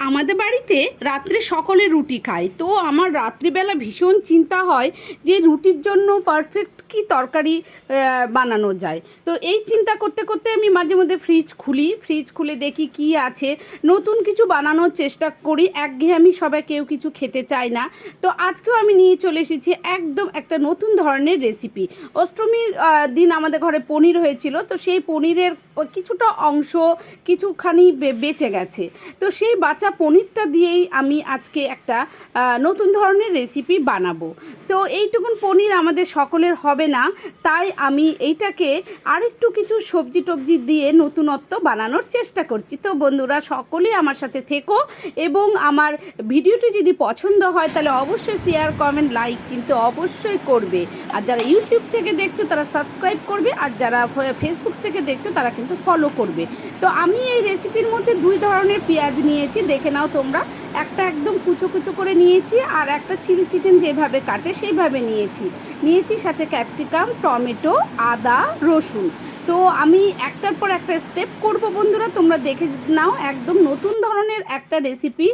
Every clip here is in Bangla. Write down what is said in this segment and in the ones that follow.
আমাদের বাড়িতে রাত্রে সকলে রুটি খায়। তো আমার রাত্রিবেলা ভীষণ চিন্তা হয় যে রুটির জন্য পারফেক্ট কি তরকারি বানানো যায়। তো এই চিন্তা করতে করতে আমি মাঝে মধ্যে ফ্রিজ খুলে দেখি কি আছে, নতুন কিছু বানানোর চেষ্টা করি। একঘেয়েমি সবাই কেউ কিছু খেতে চায় না। তো আজকেও আমি নিয়ে চলে এসেছি একদম একটা নতুন ধরনের রেসিপি। অষ্টমীর দিন আমাদের ঘরে পনির হয়েছিল, তো সেই পনিরের কিছুটা অংশ কিছুখানি বেঁচে গেছে। তো সেই বাঁচা পনিরটা দিয়েই আমি আজকে একটা নতুন ধরনের রেসিপি বানাবো। তো এইটুকুন পনির আমাদের সকলের হবে না, তাই আমি এইটাকে আরেকটু কিছু সবজি টবজি দিয়ে নতুনত্ব বানানোর চেষ্টা করছি। তো বন্ধুরা সকলেই আমার সাথে থেকো, এবং আমার ভিডিওটি যদি পছন্দ হয় তাহলে অবশ্যই শেয়ার কমেন্ট লাইক কিন্তু অবশ্যই করবে। আর যারা ইউটিউব থেকে দেখছো তারা সাবস্ক্রাইব করবে, আর যারা ফেসবুক থেকে দেখছো তারা কিন্তু ফলো করবে। তো আমি এই রেসিপির মধ্যে দুই ধরনের পেঁয়াজ নিয়েছি, দেখে নাও তোমরা। একটা একদম কুচো কুচো করে নিয়েছি, আর একটা চিলি চিকেন যেভাবে কাটে সেইভাবে নিয়েছি সাথে ক্যাপসিকাম, টমেটো, আদা, রসুন। তো আমি একটার পর একটা স্টেপ করব বন্ধুরা, তোমরা দেখে নাও। একদম নতুন ধরনের একটা রেসিপি,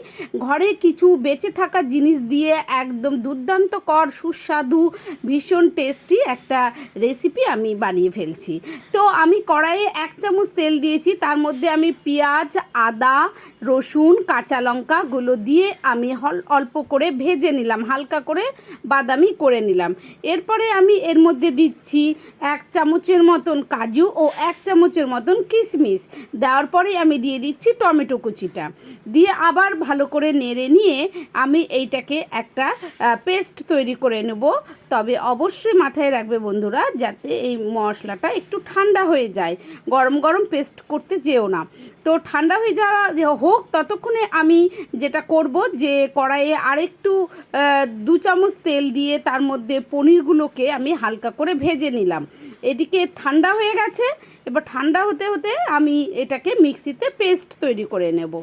ঘরে কিছু বেঁচে থাকা জিনিস দিয়ে একদম দুর্দান্তকর সুস্বাদু ভীষণ টেস্টি একটা রেসিপি আমি বানিয়ে ফেলছি। তো আমি কড়াইয়ে 1 চামচ তেল দিয়েছি, তার মধ্যে আমি পেঁয়াজ, আদা, রসুন, কাঁচা লঙ্কাগুলো দিয়ে আমি অল্প করে ভেজে নিলাম, হালকা করে বাদামি করে নিলাম। এরপরে আমি এর মধ্যে দিচ্ছি 1 চামচের মতন কাজু ও 1 চামচের মতন কিশমিশ। দেওয়ার পরে আমি দিয়ে দিচ্ছি টমেটো কুচিটা, দিয়ে আবার ভালো করে নেড়ে নিয়ে আমি এইটাকে একটা পেস্ট তৈরি করে নেব। তবে অবশ্যই মাথায় রাখবে বন্ধুরা, যাতে এই মশলাটা একটু ঠান্ডা হয়ে যায়, গরম গরম পেস্ট করতে যেও না। তো ঠান্ডা হয়ে যাওয়া হোক, ততক্ষণে আমি যেটা করব যে কড়াইয়ে আরেকটু 2 চামচ তেল দিয়ে তার মধ্যে পনিরগুলোকে আমি হালকা করে ভেজে নিলাম। এদিকে ঠান্ডা হয়ে গেছে, এবার ঠান্ডা হতে হতে আমি এটাকে মিক্সিতে পেস্ট তৈরি করে নেব।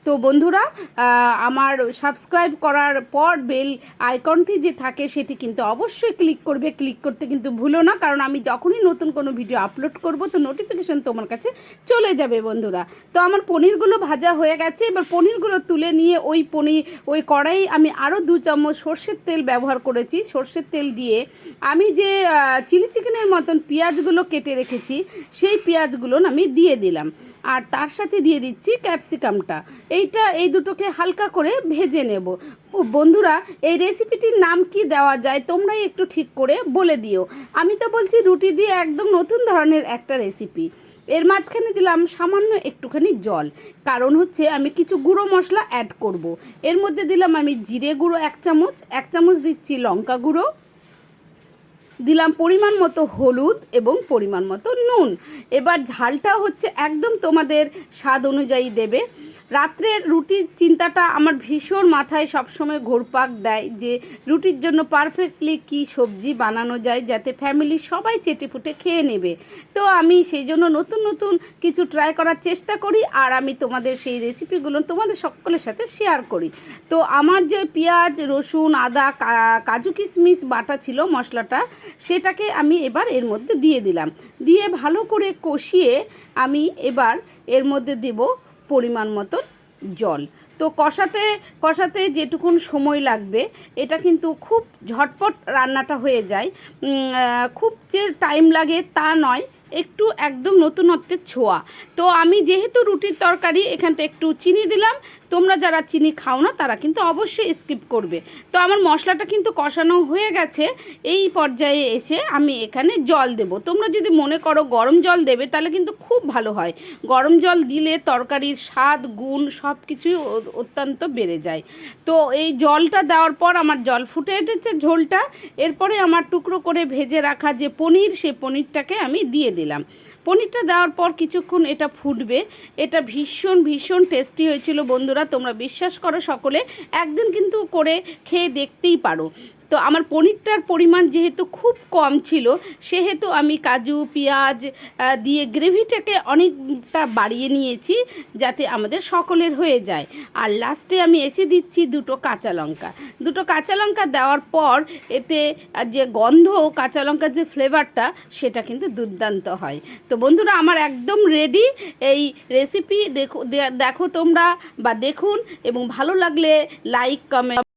তো বন্ধুরা, আমার সাবস্ক্রাইব করার পর বেল আইকনটি যে থাকে সেটি কিন্তু অবশ্যই ক্লিক করবে। ক্লিক করতে কিন্তু ভুলো না, কারণ আমি যখনই নতুন কোনো ভিডিও আপলোড করব তো নোটিফিকেশান তোমার কাছে চলে যাবে বন্ধুরা। তো আমার পনিরগুলো ভাজা হয়ে গেছে, এবার পনিরগুলো তুলে নিয়ে ওই কড়াই আমি আরও 2 চামচ সর্ষের তেল ব্যবহার করেছি। সর্ষের তেল দিয়ে আমি যে চিলি চিকেনের মতন পেঁয়াজগুলো কেটে রেখেছি সেই পেঁয়াজগুলো আমি দিয়ে দিলাম, আর তার সাথে দিয়ে দিচ্ছি ক্যাপসিকামটা। এই দুটোকে হালকা করে ভেজে নেব। বন্ধুরা, এই রেসিপিটির নাম কি দেওয়া যায় তোমরাই একটু ঠিক করে বলে দিও। আমি তো বলছি রুটি দিয়ে একদম নতুন ধরনের একটা রেসিপি। এর মাঝখানে দিলাম সামান্য একটুখানি জল, কারণ হচ্ছে আমি কিছু গুঁড়ো মশলা অ্যাড করব। এর মধ্যে দিলাম আমি জিরে গুঁড়ো 1 চামচ, 1 চামচ দিচ্ছি লঙ্কা গুঁড়ো, দিলাম পরিমাণ মতো হলুদ এবং পরিমাণ মতো নুন। এবার ঝালটা হচ্ছে একদম তোমাদের স্বাদ অনুযায়ী দেবে। রাত্রের রুটির চিন্তাটা আমার ভীষণ মাথায় সবসময় ঘুরপাক দেয় যে রুটির জন্য পারফেক্টলি কি সবজি বানানো যায় যাতে ফ্যামিলির সবাই চেটেপুটে খেয়ে নেবে। তো আমি সেই জন্য নতুন নতুন কিছু ট্রাই করার চেষ্টা করি, আর আমি তোমাদের সেই রেসিপিগুলো তোমাদের সকলের সাথে শেয়ার করি। তো আমার যে পেঁয়াজ, রসুন, আদা, কাজু কিশমিশ বাটা ছিল মশলাটা, সেটাকে আমি এবার এর মধ্যে দিয়ে দিলাম। দিয়ে ভালো করে কষিয়ে আমি এবার এর মধ্যে দেব পরিমাণ মতো জল। তো কষাতে যেটুকুন সময় লাগবে, এটা কিন্তু খুব ঝটপট রান্নাটা হয়ে যায়, খুব যে টাইম লাগে তা নয়, একটু একদম নতুনত্বের ছোঁয়া। তো আমি যেহেতু রুটির তরকারি, এখানটা একটু চিনি দিলাম। তোমরা যারা চিনি খাও না তারা কিন্তু অবশ্যই স্কিপ করবে। তো আমার মশলাটা কিন্তু কষানো হয়ে গেছে। এই পর্যায়ে এসে আমি এখানে জল দেব। তোমরা যদি মনে করো গরম জল দেবে তাহলে কিন্তু খুব ভালো হয়। গরম জল দিলে তরকারির স্বাদ, গুণ সব কিছুই অত্যন্ত বেড়ে যায়। তো এই জলটা দেওয়ার পর আমার জল ফুটে উঠেছে ঝোলটা। এরপরে আমার টুকরো করে ভেজে রাখা যে পনির, সেই পনিরটাকে আমি দিয়ে দিলাম। পনিরটা দেওয়ার পর কিছুক্ষণ এটা ফুটবে। এটা ভীষণ ভীষণ টেস্টি হয়েছিল বন্ধুরা, তোমরা বিশ্বাস করো সকলে, একদিন কিন্তু করে খেয়ে দেখতেই পারো। তো আমার পনিরটার পরিমাণ যেহেতু খুব কম ছিল, সেহেতু আমি কাজু পেঁয়াজ দিয়ে গ্রেভিটাকে অনেকটা বাড়িয়ে নিয়েছি, যাতে আমাদের সকলের হয়ে যায়। আর লাস্টে আমি এসে দিচ্ছি দুটো কাঁচা লঙ্কা দেওয়ার পর এতে যে গন্ধ, কাঁচা লঙ্কার যে ফ্লেভারটা, সেটা কিন্তু দুর্দান্ত হয়। তো বন্ধুরা, আমার একদম রেডি এই রেসিপি। দেখো তোমরা, বা দেখুন, এবং ভালো লাগলে লাইক কমেন্ট